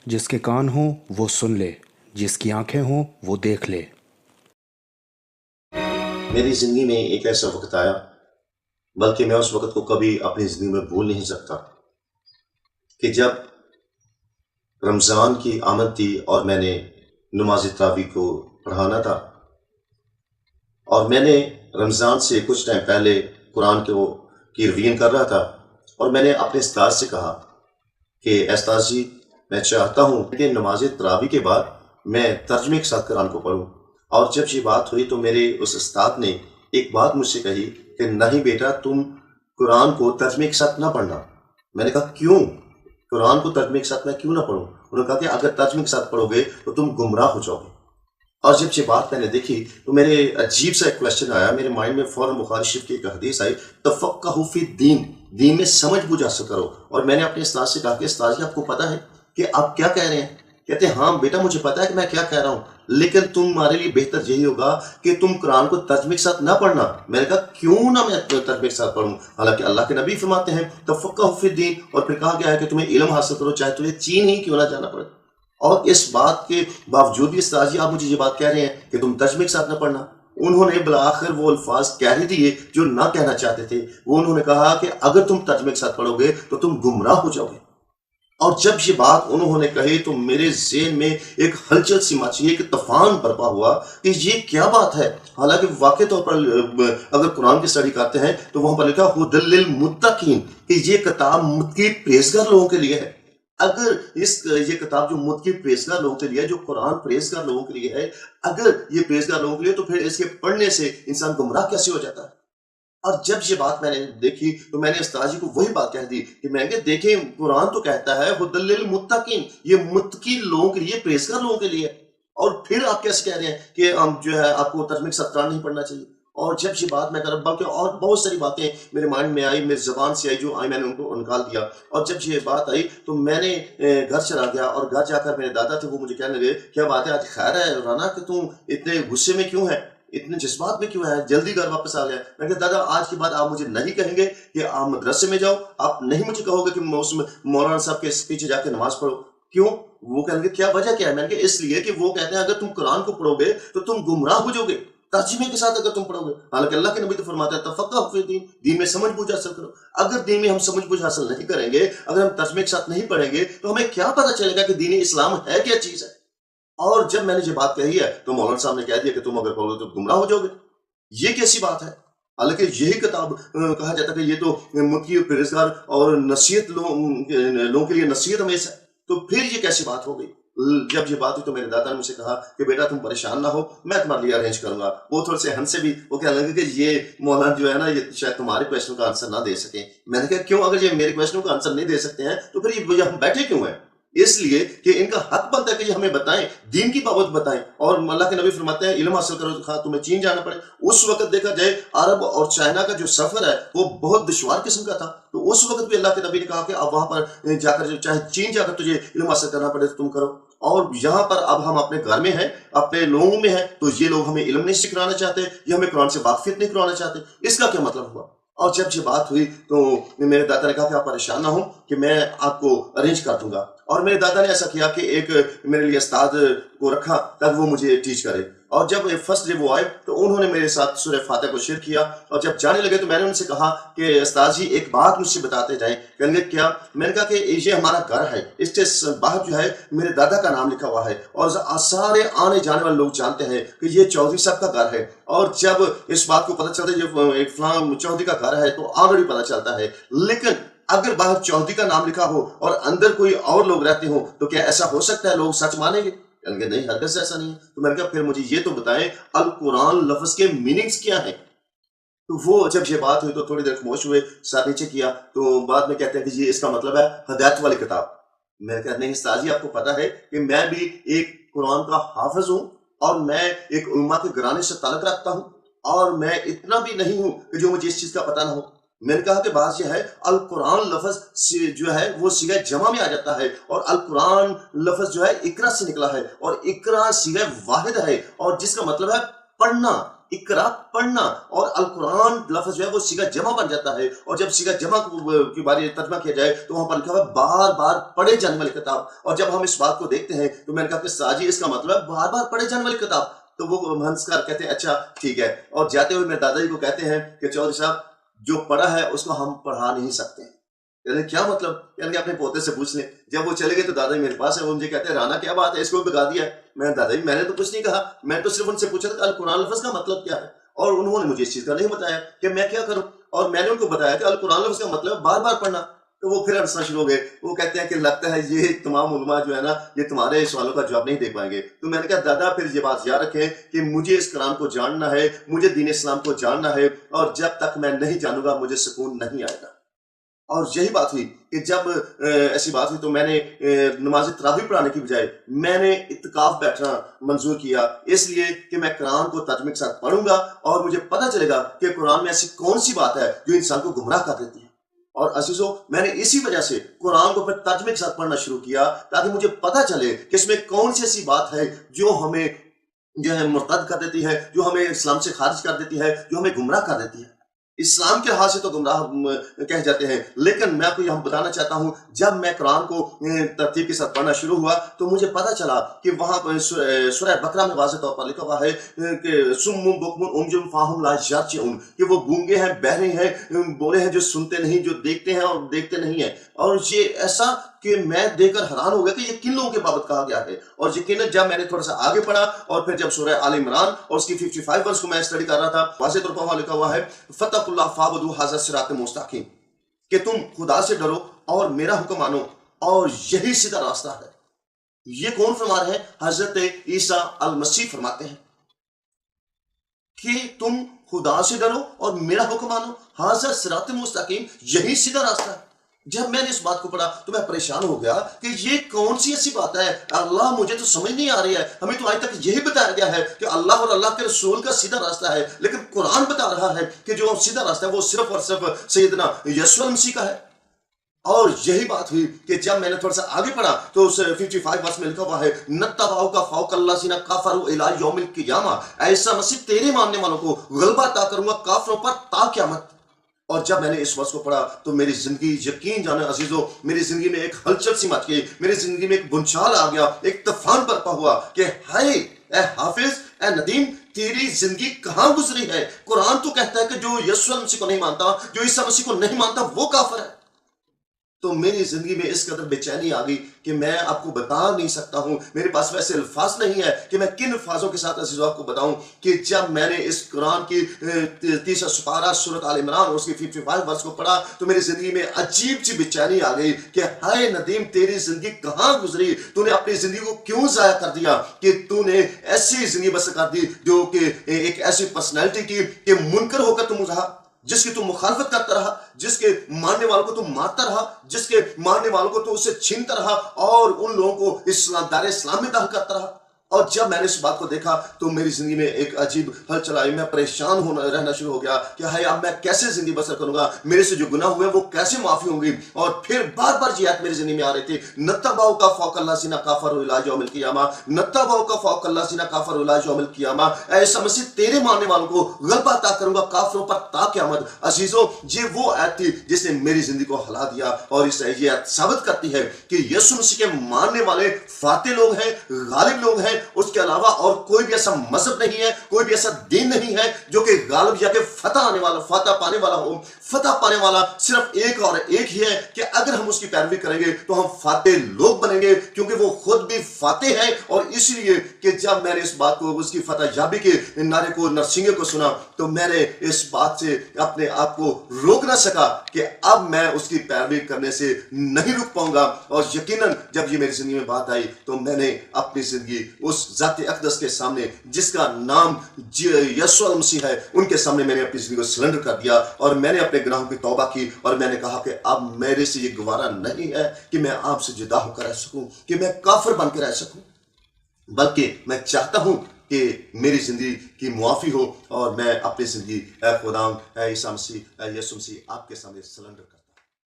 जिसके कान हों वो सुन ले, जिसकी आंखें हों वो देख ले। मेरी ज़िंदगी में एक ऐसा वक्त आया, बल्कि मैं उस वक्त को कभी अपनी ज़िंदगी में भूल नहीं सकता, कि जब रमज़ान की आमद थी और मैंने नमाज तरावी को पढ़ाना था। और मैंने रमज़ान से कुछ टाइम पहले कुरान की रिवीजन कर रहा था, और मैंने अपने उस्ताद से कहा कि उस्ताद जी, मैं चाहता हूँ कि नमाज तरावी के बाद मैं तर्जमे के साथ कुरान को पढ़ूँ। और जब ये बात हुई तो मेरे उस उस्ताद ने एक बात मुझसे कही कि नहीं बेटा, तुम कुरान को तर्जमे के साथ ना पढ़ना। मैंने कहा क्यों? कुरान को तर्जमे के साथ मैं क्यों ना पढ़ूँ? उन्होंने कहा कि अगर तर्जमे के साथ पढ़ोगे तो तुम गुमराह हो जाओगे। और जब ये बात मैंने देखी तो मेरे अजीब सा एक क्वेश्चन आया मेरे माइंड में। फौरन बुखारी शरीफ की एक हदीस आई, तफक्कहू फी दीन, दीन में समझ बूझ हासिल करो। और मैंने अपने उस्ताद से कहा कि उस्ताद जी, आपको पता है कि आप क्या कह रहे हैं? कहते हैं हाँ बेटा, मुझे पता है कि मैं क्या कह रहा हूँ, लेकिन तुम्हारे लिए बेहतर यही होगा कि तुम कुरान को तर्जमे के साथ ना पढ़ना। मैंने कहा क्यों ना मैं तर्जमे के साथ पढ़ूं? हालांकि अल्लाह के नबी फरमाते हैं तफक्कहू फी दीन, और फिर कहा गया है कि तुम्हें इल्म हासिल करो, चाहे तुम्हें चीन ही क्यों ना जाना पड़े। और इस बात के बावजूद भी उस्ताद जी आप मुझे ये बात कह रहे हैं कि तुम तर्जमे के साथ ना पढ़ना। उन्होंने बिलाखिर वो अल्फाज कह ही दिए जो ना कहना चाहते थे। वो उन्होंने कहा कि अगर तुम तर्जमे के साथ पढ़ोगे तो तुम गुमराह हो जाओगे। और जब ये बात उन्होंने कही तो मेरे ज़हन में एक हलचल सी मची, एक तूफान बर्पा हुआ कि ये क्या बात है। हालांकि वाकई तौर पर अगर कुरान की स्टडी करते हैं तो वहां पर लिखा हुदल लिल मुत्तकीन कि ये किताब मुत्तकी परहेज़गार लोगों के लिए है। अगर ये किताब जो मुत्तकी परहेज़गार लोगों के लिए है, जो कुरान परहेज़गार लोगों के लिए है, अगर ये परहेज़गार लोगों के लिए, तो फिर इसके पढ़ने से इंसान गुमराह कैसे हो जाता है? और जब ये बात मैंने देखी तो मैंने उस्ताद जी को वही बात कह दी कि मैंने कहा देखें, कुरान तो कहता है हुदल लिल मुत्तकीन, ये मुत्तकी लोगों के लिए, परहेज़गार लोगों के लिए। और फिर आप कैसे कह रहे हैं कि हम जो है आपको तर्जमे के साथ कुरान नहीं पढ़ना चाहिए? और जब ये बात मैं कर, बल्कि और बहुत सारी बातें मेरे माइंड में आई, मेरी ज़बान से आई, जो आई मैंने उनको निकाल दिया। और जब ये बात आई तो मैंने घर चला गया, और घर जाकर मेरे दादा थे, वो मुझे कहने लगे क्या बात है, आज खैर है राना, कि तुम इतने गुस्से में क्यों है, इतने जज्बात में क्यों है, जल्दी घर वापस आ गया? मैं कहा दादा, आज के बाद आप मुझे नहीं कहेंगे कि आप मदरसे में जाओ, आप नहीं मुझे कहोगे कि उसमें मौलाना साहब के पीछे जाके नमाज पढ़ो। क्यों? वो कहेंगे क्या वजह क्या है? मैंने कहा इसलिए कि वो कहते हैं अगर तुम कुरान को पढ़ोगे तो तुम गुमराह हो जाओगे, तर्जुमे के साथ अगर तुम पढ़ोगे। हालांकि अल्लाह के नबी तो फरमाते हैं तफक्कहू फी दीन, दीन में समझ बूझ हासिल करो। अगर दीन में हम समझ बूझ हासिल नहीं करेंगे, अगर हम तर्जुमे के साथ नहीं पढ़ेंगे, तो हमें क्या पता चलेगा कि दीन इस्लाम है क्या चीज है? और जब मैंने ये बात कही है तो मौलाना साहब ने कह दिया कि तुम अगर पढ़ोगे तो गुमराह हो जाओगे। ये कैसी बात है? हालांकि यही किताब कहा जाता है कि ये तो मुत्तकी और परहेज़गार और नसीहत लोगों के लिए नसीहत हमेश है। तो फिर ये कैसी बात हो गई? जब ये बात हुई तो मेरे दादा ने मुझसे कहा कि बेटा तुम परेशान ना हो, मैं तुम्हारे लिए अरेंज करूंगा। वो थोड़े से हंसे भी, वो कहने लगे कि ये मौलाना जो है ना, ये शायद तुम्हारे क्वेश्चन का आंसर ना दे सके। मैंने कहा क्यों? अगर ये मेरे क्वेश्चन का आंसर नहीं दे सकते हैं तो फिर ये हम बैठे क्यों हैं? इसलिए कि इनका हक बनता है कि ये हमें बताएं, दीन की बाबत बताएं। और अल्लाह के नबी फरमाते हैं इल्म हासिल करो तो तुम्हें चीन जाना पड़े। उस वक्त देखा जाए अरब और चाइना का जो सफर है वो बहुत दुश्वार किस्म का था। तो उस वक्त भी अल्लाह के नबी ने कहा कि अब वहां पर जाकर, चाहे चीन जाकर तुझे इल्म हासिल करना पड़े तो तुम करो। और यहाँ पर अब हम अपने घर में हैं, अपने लोगों में हैं, तो ये लोग हमें इल्म नहीं सिखाना चाहते, ये हमें कुरान से वाकिफियत नहीं करवाना चाहते। इसका क्या मतलब हुआ? और जब ये बात हुई तो मेरे दादा ने कहा कि आप परेशान ना हो, कि मैं आपको अरेंज कर दूंगा। और मेरे दादा ने ऐसा किया कि एक मेरे लिए उस्ताद को रखा ताकि वो मुझे टीच करे। और जब फर्स्ट डे वो आए तो उन्होंने मेरे साथ सूरह फातिहा को शेयर किया। और जब जाने लगे तो मैंने उनसे कहा कि उस्ताद जी एक बात मुझसे बताते जाएं। कहेंगे क्या? मैंने कहा कि ये हमारा घर है, इसके बाहर जो है मेरे दादा का नाम लिखा हुआ है, और सारे आने जाने वाले लोग जानते हैं कि ये चौधरी साहब का घर है। और जब इस बात को पता चलता है ये एक फलां चौधरी का घर है तो ऑलरेडी पता चलता है। लेकिन अगर बाहर चौधरी का नाम लिखा हो और अंदर कोई और लोग रहते हो तो क्या ऐसा हो सकता है लोग सच मानेंगे? कहेंगे नहीं, हरगिज़ ऐसा नहीं है। तो मैंने कहा फिर मुझे ये तो बताएं अल कुरान लफ्ज के मीनिंग्स क्या है? तो वो जब ये बात हुई तो थोड़ी देर खामोश हुए, सर नीचे किया, तो बाद में कहते हैं कि ये इसका मतलब है हदायत वाली किताब। मैं कहते नहीं उस्ताद जी, आपको पता है कि मैं भी एक कुरान का हाफिज हूँ, और मैं एक उम्मा के घराने से ताल्लुक रखता हूँ, और मैं इतना भी नहीं हूँ कि जो मुझे इस चीज का पता ना हो। मैंने कहा कि बात यह है अल कुरान लफ्ज जो है वो सीगा जमा में आ जाता है, और अल कुरान लफ्ज जो है इकरा से निकला है, और इकरा सीगा वाहिद है, और जिसका मतलब है पढ़ना। اقرا پڑھنا، اور القرآن لفظ جو ہے وہ صیغہ جمع بن جاتا ہے، اور جب صیغہ جمع کی باری ترجمہ کیا جائے تو وہاں پر لکھا ہوا ہے بار بار پڑھے جانے والی کتاب، اور جب ہم اس بات کو دیکھتے ہیں تو میں نے کہا کہ ساجی اس کا مطلب ہے بار بار پڑھے جانے والی کتاب، تو وہ ہنسکار کہتے ہیں اچھا ٹھیک ہے، اور جاتے ہوئے میرے دادا جی کو کہتے ہیں کہ چودھری صاحب جو پڑھا ہے اس کو ہم پڑھا نہیں سکتے، یعنی کیا مطلب، یعنی اپنے پوتے سے پوچھ لیں۔ جب وہ چلے گئے تو دادا جی میرے پاس ہے، وہ مجھے کہتے ہیں رانا کیا بات ہے، اس کو بگا دیا ہے؟ میں دادا جی میں نے تو کچھ نہیں کہا، میں تو صرف ان سے پوچھا تھا کہ القرآن لفظ کا مطلب کیا ہے، اور انہوں نے مجھے اس چیز کا نہیں بتایا کہ میں کیا کروں، اور میں نے ان کو بتایا کہ القرآن لفظ کا مطلب بار بار پڑھنا، تو وہ پھر ہنسنا شروع ہو گئے، وہ کہتے ہیں کہ لگتا ہے یہ تمام علماء جو ہے نا یہ تمہارے سوالوں کا جواب نہیں دے پائیں گے، تو میں نے کہا دادا پھر یہ بات یاد رکھیں کہ مجھے اس کلام کو جاننا ہے، مجھے دین اسلام کو جاننا ہے، اور جب تک میں نہیں جانوں گا مجھے سکون نہیں آئے گا۔ اور یہی بات ہوئی کہ جب ایسی بات ہوئی تو میں نے نماز تراویح پڑھانے کی بجائے میں نے اعتکاف بیٹھنا منظور کیا، اس لیے کہ میں قرآن کو ترجمے کے ساتھ پڑھوں گا اور مجھے پتہ چلے گا کہ قرآن میں ایسی کون سی بات ہے جو انسان کو گمراہ کر دیتی ہے۔ اور عزیزو میں نے اسی وجہ سے قرآن کو پھر ترجمے کے ساتھ پڑھنا شروع کیا تاکہ مجھے پتہ چلے کہ اس میں کون سی ایسی بات ہے جو ہمیں جو ہے مرتد کر دیتی ہے، جو ہمیں اسلام سے خارج کر دیتی ہے، جو ہمیں گمراہ کر دیتی ہے۔ اسلام کے لحاظ سے تو گمراہ کہہ جاتے ہیں، لیکن میں آپ کو یہاں بتانا چاہتا ہوں جب میں قرآن کو ترتیب کے ساتھ پڑھنا شروع ہوا تو مجھے پتہ چلا کہ وہاں پر سورہ بقرہ میں واضح طور پر لکھا ہوا ہے کہ سم بکم عمی فاہم لا یرجعون، کہ وہ گونگے ہیں، بہرے ہیں، بولے ہیں جو سنتے نہیں، جو دیکھتے ہیں اور دیکھتے نہیں ہیں، اور یہ ایسا کہ میں دیکھ کر حیران ہو گیا کہ یہ کن لوگوں کے بابت کہا گیا ہے۔ اور یقیناً جب میں نے تھوڑا سا آگے پڑھا اور پھر جب سورہ آل عمران اور اس کی 55 ورس کو میں اسٹڈی کر رہا تھا، واضح طور پر وہاں لکھا ہوا ہے فَاتَّقُوا اللَّهَ فَاعْبُدُوهُ هَٰذَا صِرَاطٌ مُسْتَقِيمٌ، کہ تم خدا سے ڈرو اور میرا حکم مانو اور یہی سیدھا راستہ ہے۔ یہ کون فرما رہے ہیں؟ حضرت عیسیٰ المسیح فرماتے ہیں کہ تم خدا سے ڈرو اور میرا حکم مانو، ھذا صراط مستقیم، یہی سیدھا راستہ ہے۔ جب میں نے اس بات کو پڑھا تو میں پریشان ہو گیا کہ یہ کون سی ایسی بات ہے، اللہ مجھے تو سمجھ نہیں آ رہی ہے، ہمیں تو آج تک یہی بتایا گیا ہے کہ اللہ اور اللہ کے رسول کا سیدھا راستہ ہے، لیکن قرآن بتا رہا ہے کہ جو سیدھا راستہ ہے وہ صرف اور صرف سیدنا یسوع مسیح کا ہے۔ اور یہی بات ہوئی کہ جب میں نے تھوڑا سا آگے پڑھا تو اس 55 ورس میں لکھا ہوا ہے نتبعوک فوق الذین کفروا الی یوم القیامہ، ایسا مسیح تیرے ماننے والوں کو غلبہ عطا کروں گا کافروں پر تا قیامت۔ اور جب میں نے اس ورس کو پڑھا تو میری زندگی، یقین جانے عزیزو، میری زندگی میں ایک ہلچل سی مچ گئی، میری زندگی میں ایک بنچال آ گیا، ایک طوفان برپا ہوا کہ ہائے اے حافظ، اے ندیم، تیری زندگی کہاں گزری ہے؟ قرآن تو کہتا ہے کہ جو یسوع مسیح کو نہیں مانتا، جو عیسیٰ مسیح کو نہیں مانتا وہ کافر ہے۔ تو میری زندگی میں اس قدر بے چینی آ گئی کہ میں آپ کو بتا نہیں سکتا ہوں، میرے پاس ویسے الفاظ نہیں ہے کہ میں کن الفاظوں کے ساتھ عزیزو آپ کو بتاؤں کہ جب میں نے اس قرآن کی 30 سپارہ سورۃ آل عمران اور اس کی 55 ورس کو پڑھا تو میری زندگی میں عجیب سی بے چینی آ گئی کہ ہائے ندیم، تیری زندگی کہاں گزری؟ تو نے اپنی زندگی کو کیوں ضائع کر دیا کہ تو نے ایسی زندگی بسر کر دی جو کہ ایک ایسی پرسنالٹی کی کہ منکر ہو کر تم رہا، جس کی تم مخالفت کرتا رہا، جس کے ماننے والوں کو تم مارتا رہا، جس کے ماننے والوں کو تو اسے چھینتا رہا اور ان لوگوں کو دار اسلام میں داخل کرتا رہا۔ اور جب میں نے اس بات کو دیکھا تو میری زندگی میں ایک عجیب ہلچل آئی، میں پریشان رہنا شروع ہو گیا کہ ہائے اب میں کیسے زندگی بسر کروں گا، میرے سے جو گناہ ہوئے وہ کیسے معافی ہوں گی۔ اور پھر بار بار یہ آیت میری زندگی میں آ رہی تھی نتبعوک فوق الذین کفروا الی یوم القیامہ، نتبعوک فوق الذین کفروا الی یوم القیامہ، اے عیسی مسیح تیرے ماننے والوں کو غلبہ عطا کروں گا کافروں پر تا قیامت۔ عزیزو، یہ وہ آیت تھی جس نے میری زندگی کو ہلا دیا، اور اس یہ آیت ثابت کرتی ہے کہ یسوع مسیح کے ماننے والے فاتح لوگ ہیں، غالب لوگ ہیں، اس کے علاوہ اور کوئی بھی ایسا مذہب نہیں ہے، کوئی بھی ایسا دین نہیں ہے جو کہ غالب یا کہ فتح پانے والا ہو۔ فتح پانے والا صرف ایک اور ایک ہی ہے کہ اگر ہم اس کی پیروی کریں گے تو ہم فاتح لوگ بنیں گے، کیونکہ وہ خود بھی فاتح ہے۔ اور اس لیے کہ جب میں نے اس بات کو، اس کی فتح یابی کے نعرے کو، نرسنگے کو سنا تو میں نے اس بات سے اپنے آپ کو روک نہ سکا کہ اب میں اس کی پیروی کرنے سے نہیں رک پاؤں گا۔ اور یقیناً جب یہ میری زندگی میں بات آئی تو میں نے اپنی زندگی اس ذات اقدس کے سامنے جس کا نام یسوع مسیح ہے، ان کے سامنے میں نے اپنی زندگی کو سرنڈر کر دیا، اور میں نے اپنے گناہوں کی توبہ کی، اور میں نے کہا کہ اب میرے سے یہ گوارا نہیں ہے کہ میں آپ سے جدا ہو کر رہ سکوں، کہ میں کافر بن کے رہ سکوں، بلکہ میں چاہتا ہوں کہ میری زندگی کی معافی ہو اور میں اپنی زندگی اے خداوند، اے عیسیٰ مسیح، اے یسوع مسیح آپ کے سامنے سرنڈر کروں۔